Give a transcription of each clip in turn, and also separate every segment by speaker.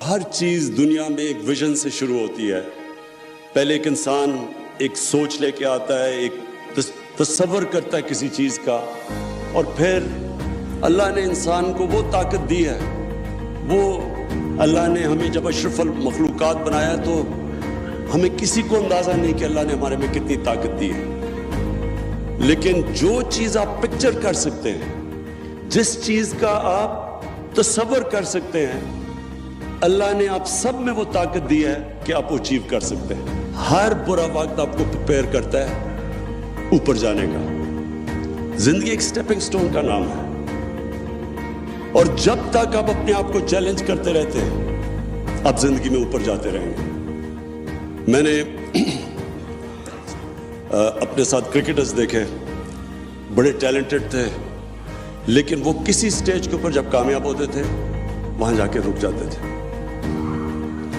Speaker 1: ہر چیز دنیا میں ایک ویژن سے شروع ہوتی ہے. پہلے ایک انسان ایک سوچ لے کے آتا ہے, ایک تصور کرتا ہے کسی چیز کا, اور پھر اللہ نے انسان کو وہ طاقت دی ہے. وہ اللہ نے ہمیں جب اشرف المخلوقات بنایا تو ہمیں کسی کو اندازہ نہیں کہ اللہ نے ہمارے میں کتنی طاقت دی ہے. لیکن جو چیز آپ پکچر کر سکتے ہیں, جس چیز کا آپ تصور کر سکتے ہیں, اللہ نے آپ سب میں وہ طاقت دی ہے کہ آپ وہ اچیو کر سکتے ہیں. ہر برا وقت آپ کو پریپیئر کرتا ہے اوپر جانے کا. زندگی ایک سٹیپنگ سٹون کا نام ہے, اور جب تک آپ اپنے آپ کو چیلنج کرتے رہتے ہیں آپ زندگی میں اوپر جاتے رہیں گے. میں نے اپنے ساتھ کرکٹرز دیکھے, بڑے ٹیلنٹڈ تھے, لیکن وہ کسی سٹیج کے اوپر جب کامیاب ہوتے تھے وہاں جا کے رک جاتے تھے.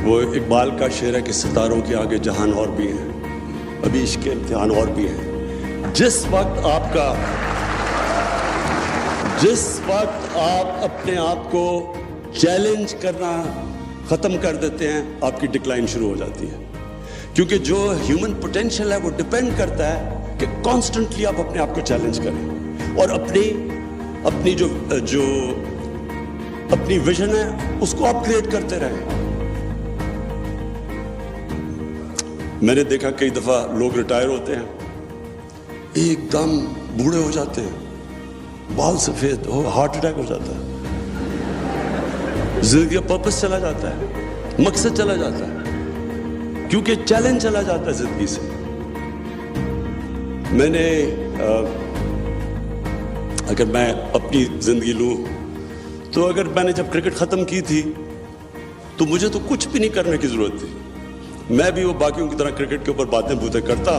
Speaker 1: وہ اقبال کا شعر ہے کہ ستاروں کے آگے جہان اور بھی ہیں, ابھی عشق کے امتحان اور بھی ہیں. جس وقت آپ اپنے آپ کو چیلنج کرنا ختم کر دیتے ہیں, آپ کی ڈکلائن شروع ہو جاتی ہے. کیونکہ جو ہیومن پوٹینشیل ہے وہ ڈیپینڈ کرتا ہے کہ کانسٹنٹلی آپ اپنے آپ کو چیلنج کریں اور اپنی جو اپنی ویژن ہے اس کو اپ گریڈ کرتے رہیں. میں نے دیکھا کئی دفعہ لوگ ریٹائر ہوتے ہیں, ایک دم بوڑھے ہو جاتے ہیں, بال سفید ہو, ہارٹ اٹیک ہو جاتا ہے, زندگی کا پرپس چلا جاتا ہے, مقصد چلا جاتا ہے, کیونکہ چیلنج چلا جاتا ہے زندگی سے. میں نے اگر میں اپنی زندگی لوں تو اگر میں نے جب کرکٹ ختم کی تھی تو مجھے تو کچھ بھی نہیں کرنے کی ضرورت تھی. میں بھی وہ باقیوں کی طرح کرکٹ کے اوپر باتیں بوتیں کرتا,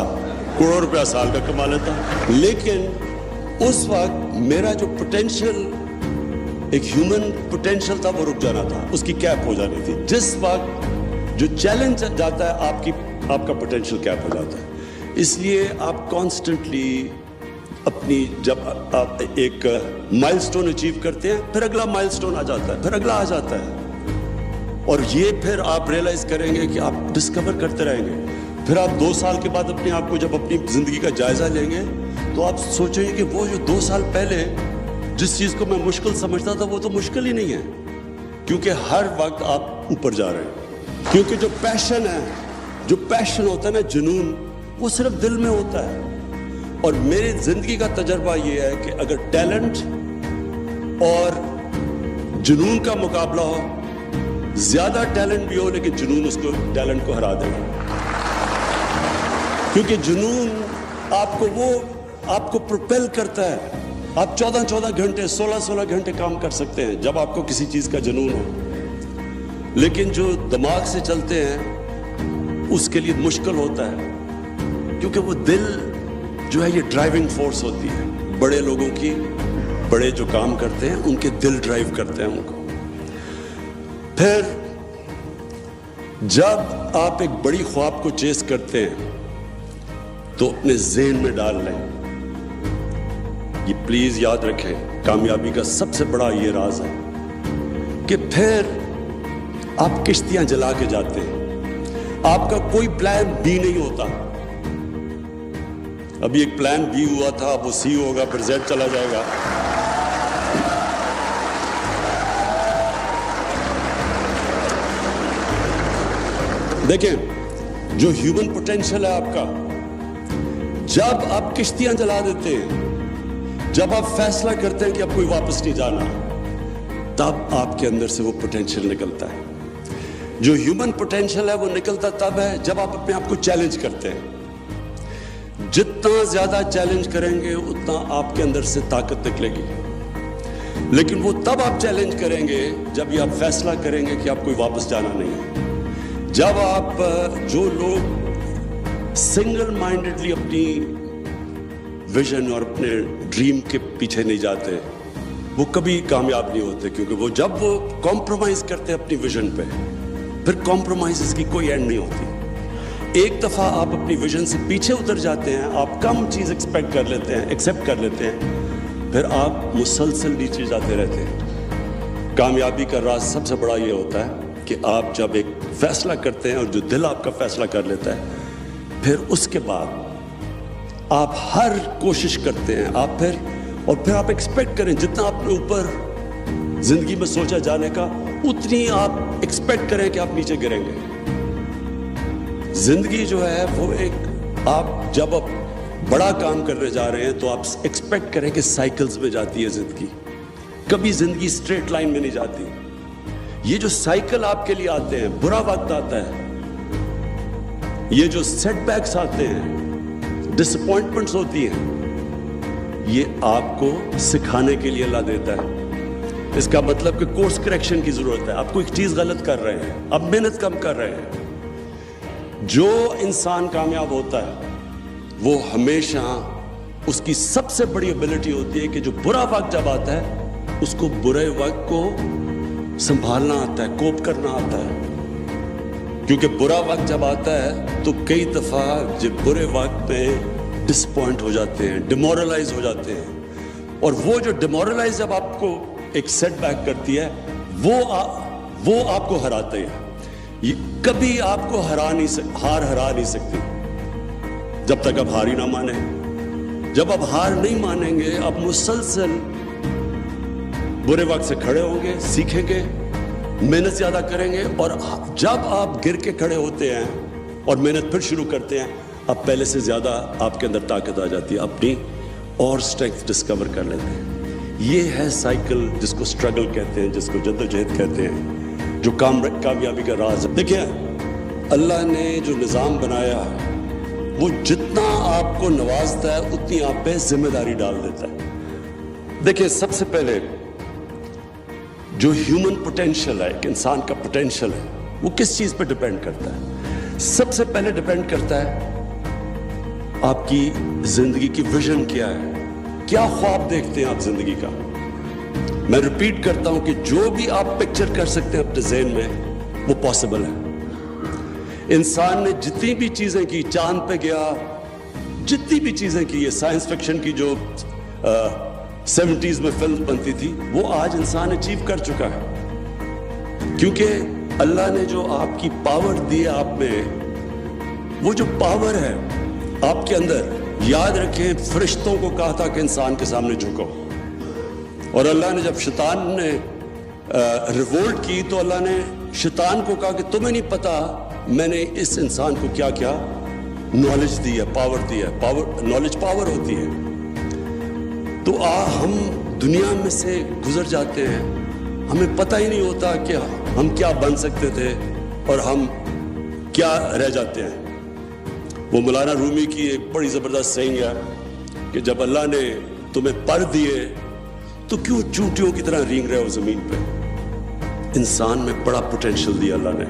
Speaker 1: کروڑ روپیہ سال کا کما لیتا, لیکن اس وقت میرا جو پوٹینشیل, ایک ہیومن پوٹینشیل تھا, وہ رک جانا تھا, اس کی کیپ ہو جانی تھی. جس وقت جو چیلنج جاتا ہے آپ کا پوٹینشیل کیپ ہو جاتا ہے. اس لیے آپ کانسٹنٹلی اپنی, جب آپ ایک مائل سٹون اچیو کرتے ہیں پھر اگلا مائل سٹون آ جاتا ہے, پھر اگلا آ جاتا ہے, اور یہ پھر آپ ریئلائز کریں گے کہ آپ ڈسکور کرتے رہیں گے. پھر آپ 2 سال کے بعد اپنے آپ کو جب اپنی زندگی کا جائزہ لیں گے تو آپ سوچیں گے کہ وہ جو 2 سال پہلے جس چیز کو میں مشکل سمجھتا تھا وہ تو مشکل ہی نہیں ہے, کیونکہ ہر وقت آپ اوپر جا رہے ہیں. کیونکہ جو پیشن ہوتا ہے نا, جنون, وہ صرف دل میں ہوتا ہے. اور میری زندگی کا تجربہ یہ ہے کہ اگر ٹیلنٹ اور جنون کا مقابلہ ہو, زیادہ ٹیلنٹ بھی ہو لیکن جنون اس کو ٹیلنٹ کو ہرا دے گا. کیونکہ جنون آپ کو پروپیل کرتا ہے. آپ 14 گھنٹے 16 گھنٹے کام کر سکتے ہیں جب آپ کو کسی چیز کا جنون ہو, لیکن جو دماغ سے چلتے ہیں اس کے لیے مشکل ہوتا ہے, کیونکہ وہ دل جو ہے یہ ڈرائیونگ فورس ہوتی ہے. بڑے لوگوں کی, بڑے جو کام کرتے ہیں ان کے دل ڈرائیو کرتے ہیں ان کو. پھر جب آپ ایک بڑی خواب کو چیز کرتے ہیں تو اپنے ذہن میں ڈال لیں, یہ پلیز یاد رکھیں, کامیابی کا سب سے بڑا یہ راز ہے کہ پھر آپ کشتیاں جلا کے جاتے ہیں. آپ کا کوئی پلان بی نہیں ہوتا. ابھی ایک پلان بی ہوا تھا, اب وہ سی ہوگا, پھر زیڈ چلا جائے گا. دیکھیں, جو ہیومن پوٹینشیل ہے آپ کا, جب آپ کشتیاں جلا دیتے ہیں, جب آپ فیصلہ کرتے ہیں کہ اب کوئی واپس نہیں جانا, تب آپ کے اندر سے وہ پوٹینشیل نکلتا ہے. جو ہیومن پوٹینشیل ہے وہ نکلتا تب ہے جب آپ اپنے آپ کو چیلنج کرتے ہیں. جتنا زیادہ چیلنج کریں گے اتنا آپ کے اندر سے طاقت نکلے گی. لیکن وہ تب آپ چیلنج کریں گے جب یہ آپ فیصلہ کریں گے کہ آپ کوئی واپس جانا نہیں ہے. جب آپ, جو لوگ سنگل مائنڈڈلی اپنی ویژن اور اپنے ڈریم کے پیچھے نہیں جاتے, وہ کبھی کامیاب نہیں ہوتے. کیونکہ جب وہ کمپرومائز کرتے ہیں اپنی ویژن پہ, پھر کمپرومائز کی کوئی اینڈ نہیں ہوتی. ایک دفعہ آپ اپنی ویژن سے پیچھے اتر جاتے ہیں, آپ کم چیز ایکسپیکٹ کر لیتے ہیں, ایکسیپٹ کر لیتے ہیں, پھر آپ مسلسل نیچے جاتے رہتے ہیں. کامیابی کا راز سب سے بڑا یہ ہوتا ہے کہ آپ جب ایک فیصلہ کرتے ہیں اور جو دل آپ کا فیصلہ کر لیتا ہے, پھر اس کے بعد آپ ہر کوشش کرتے ہیں, آپ پھر آپ ایکسپیکٹ کریں جتنا آپ نے اوپر زندگی میں سوچا جانے کا, اتنی آپ ایکسپیکٹ کریں کہ آپ نیچے گریں گے. زندگی جو ہے وہ ایک, آپ جب آپ بڑا کام کرنے جا رہے ہیں تو آپ ایکسپیکٹ کریں کہ سائیکلز میں جاتی ہے زندگی, کبھی زندگی اسٹریٹ لائن میں نہیں جاتی. یہ جو سائیکل آپ کے لیے آتے ہیں, برا وقت آتا ہے, یہ جو سیٹ بیکس آتے ہیں, ڈس اپوائنٹمنٹس ہوتی ہیں, یہ آپ کو سکھانے کے لیے اللہ دیتا ہے. اس کا مطلب کہ کورس کریکشن کی ضرورت ہے. آپ کو ایک چیز غلط کر رہے ہیں, اب محنت کم کر رہے ہیں. جو انسان کامیاب ہوتا ہے وہ ہمیشہ, اس کی سب سے بڑی ایبلٹی ہوتی ہے کہ جو برا وقت جب آتا ہے اس کو برے وقت کو سنبھالنا آتا ہے, کوپ کرنا آتا ہے. کیونکہ برا وقت جب آتا ہے تو کئی دفعہ جب برے وقت میں ڈس پوائنٹ ہو جاتے ہیں, ڈیمورلائز ہو جاتے ہیں, اور وہ جو ڈیمورلائز جب آپ کو ایک سیٹ بیک کرتی ہے وہ آپ کو ہراتے ہیں. یہ کبھی آپ کو ہرا نہیں سکتی جب تک آپ ہار ہی نہ مانیں. جب آپ ہار نہیں مانیں گے, آپ مسلسل برے وقت سے کھڑے ہوں گے, سیکھیں گے, محنت زیادہ کریں گے, اور جب آپ گر کے کھڑے ہوتے ہیں اور محنت پھر شروع کرتے ہیں, اب پہلے سے زیادہ آپ کے اندر طاقت آ جاتی ہے, اپنی اور اسٹرینگتھ ڈسکور کر لیتے ہیں. یہ ہے سائیکل جس کو اسٹرگل کہتے ہیں, جس کو جدوجہد کہتے ہیں, جو کامیابی کا راز ہے. دیکھیں, اللہ نے جو نظام بنایا ہے وہ جتنا آپ کو نوازتا ہے اتنی آپ پہ ذمہ داری ڈال دیتا ہے. دیکھیں, سب سے پہلے جو ہیومن پوٹینشل ہے, ایک انسان کا پوٹینشل ہے, وہ کس چیز پہ ڈیپینڈ کرتا ہے؟ سب سے پہلے ڈیپینڈ کرتا ہے آپ کی زندگی کی ویژن کیا ہے, کیا خواب دیکھتے ہیں آپ زندگی کا. میں ریپیٹ کرتا ہوں کہ جو بھی آپ پکچر کر سکتے ہیں اپنے ذہن میں وہ پاسبل ہے. انسان نے جتنی بھی چیزیں کی, چاند پہ گیا, جتنی بھی چیزیں کی, یہ سائنس فکشن کی جو 70s میں فلم بنتی تھی, وہ آج انسان اچیو کر چکا ہے. کیونکہ اللہ نے جو آپ کی پاور دی ہے آپ میں, وہ جو پاور ہے آپ کے اندر, یاد رکھیں فرشتوں کو کہا تھا کہ انسان کے سامنے جھکو, اور اللہ نے جب شیطان نے ریوولٹ کی تو اللہ نے شیطان کو کہا کہ تمہیں نہیں پتا میں نے اس انسان کو کیا کیا نالج دی ہے, پاور دی ہے. نالج پاور ہوتی ہے. تو ہم دنیا میں سے گزر جاتے ہیں, ہمیں پتہ ہی نہیں ہوتا کہ ہم کیا بن سکتے تھے اور ہم کیا رہ جاتے ہیں. وہ مولانا رومی کی ایک بڑی زبردست سینگ ہے کہ جب اللہ نے تمہیں پر دیے تو کیوں چونٹیوں کی طرح رینگ رہے ہو زمین پہ. انسان میں بڑا پوٹینشل دیا اللہ نے.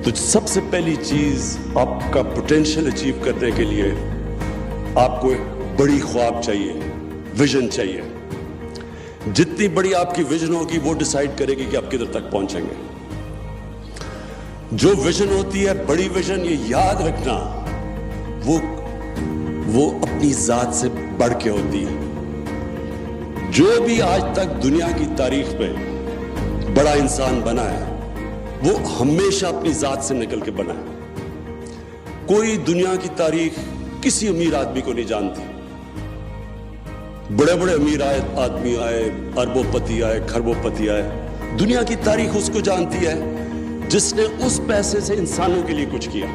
Speaker 1: تو سب سے پہلی چیز, آپ کا پوٹینشل اچیو کرنے کے لیے آپ کو ایک بڑی خواب چاہیے, ویژن چاہیے. جتنی بڑی آپ کی ویژن ہوگی وہ ڈیسائیڈ کرے گی کہ آپ کدھر تک پہنچیں گے. جو ویژن ہوتی ہے, بڑی ویژن, یہ یاد رکھنا, وہ اپنی ذات سے بڑھ کے ہوتی ہے. جو بھی آج تک دنیا کی تاریخ میں بڑا انسان بنا ہے وہ ہمیشہ اپنی ذات سے نکل کے بنا ہے. کوئی دنیا کی تاریخ کسی امیر آدمی کو نہیں جانتی. بڑے بڑے امیر آدمی آئے, اربوں پتی آئے, کھربوں پتی آئے, دنیا کی تاریخ اس کو جانتی ہے جس نے اس پیسے سے انسانوں کے لیے کچھ کیا.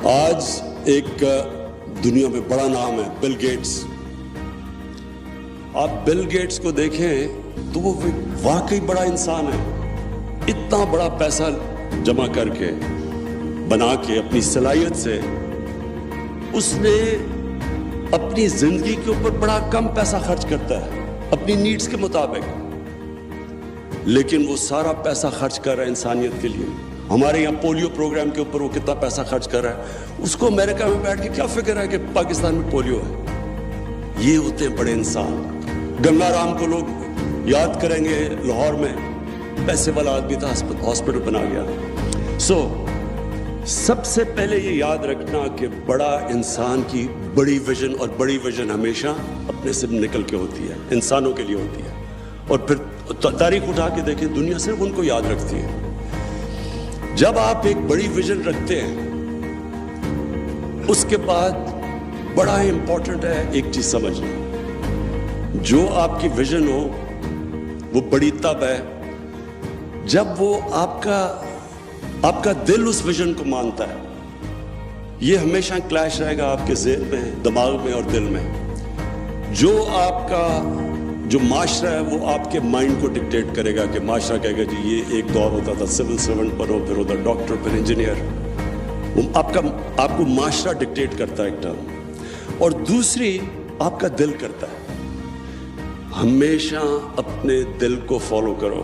Speaker 1: آج ایک دنیا میں بڑا نام ہے بل گیٹس. آپ بل گیٹس کو دیکھیں تو وہ واقعی بڑا انسان ہے. اتنا بڑا پیسہ جمع کر کے, بنا کے, اپنی صلاحیت سے, اس نے اپنی زندگی کے اوپر بڑا کم پیسہ خرچ کرتا ہے اپنی نیڈز کے مطابق, لیکن وہ سارا پیسہ خرچ کر رہا ہے انسانیت کے لیے. ہمارے یہاں پولیو پروگرام کے اوپر وہ کتنا پیسہ خرچ کر رہا ہے, اس کو امریکہ میں بیٹھ کے کیا فکر ہے کہ پاکستان میں پولیو ہے. یہ ہوتے ہیں بڑے انسان. گنگا رام کو لوگ یاد کریں گے, لاہور میں پیسے والا آدمی تھا, ہاسپٹل بنا گیا. سب سے پہلے یہ یاد رکھنا کہ بڑا انسان کی بڑی ویژن اور بڑی ویژن ہمیشہ اپنے سے نکل کے ہوتی ہے، انسانوں کے لیے ہوتی ہے. اور پھر تاریخ اٹھا کے دیکھیں، دنیا صرف ان کو یاد رکھتی ہے. جب آپ ایک بڑی ویژن رکھتے ہیں، اس کے بعد بڑا امپورٹنٹ ہے ایک چیز سمجھنا، جو آپ کی ویژن ہو وہ بڑی تب ہے جب وہ آپ کا دل اس ویژن کو مانتا ہے. یہ ہمیشہ کلیش رہے گا آپ کے ذہن میں، دماغ میں اور دل میں. جو معاشرہ ہے وہ آپ کے مائنڈ کو ڈکٹیٹ کرے گا، کہ معاشرہ کہے گا جی یہ ایک دور ہوتا تھا سول سرونٹ پر ہو، پھر ہوتا ڈاکٹر، پھر انجینئر. آپ کو معاشرہ ڈکٹیٹ کرتا ہے ایک ٹرم. اور دوسری آپ کا دل کرتا ہے. ہمیشہ اپنے دل کو فالو کرو.